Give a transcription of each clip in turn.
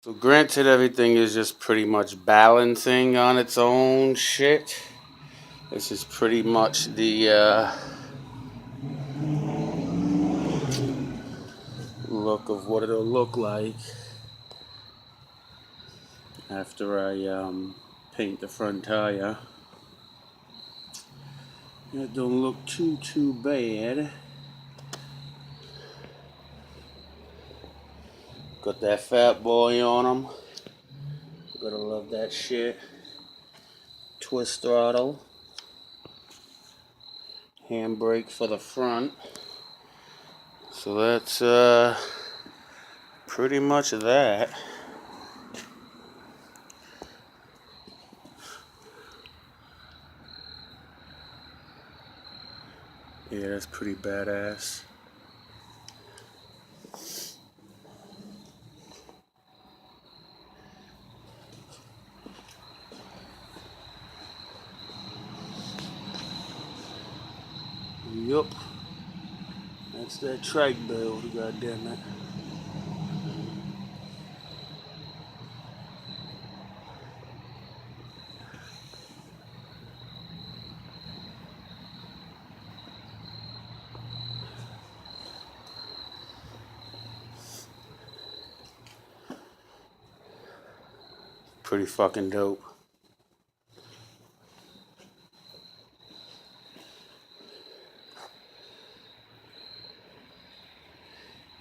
So granted, everything is just pretty much balancing on its own shit. This is pretty much the look of what it'll look like after I paint the front tire. It don't look too bad. Got that fat boy on them. Gotta love that shit. Twist throttle. Handbrake for the front. So that's pretty much that. Yeah, that's pretty badass. Yup. That's that trike build, goddammit. Pretty fucking dope.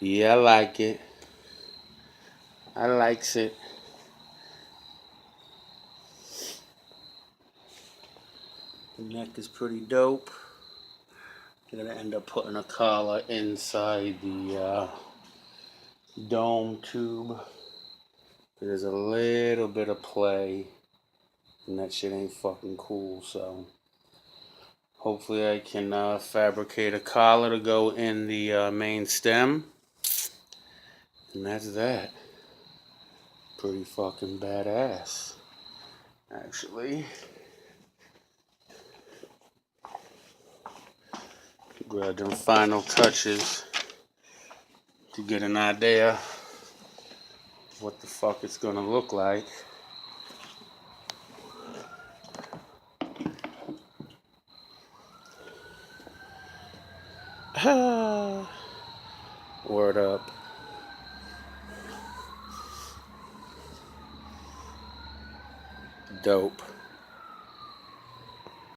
Yeah, I like it. I likes it. The neck is pretty dope. I'm gonna end up putting a collar inside the dome tube. There's a little bit of play, and that shit ain't fucking cool, so hopefully I can fabricate a collar to go in the main stem. And that's that. Pretty fucking badass, actually. Grab them final touches to get an idea of what the fuck it's gonna look like. Word up. Dope.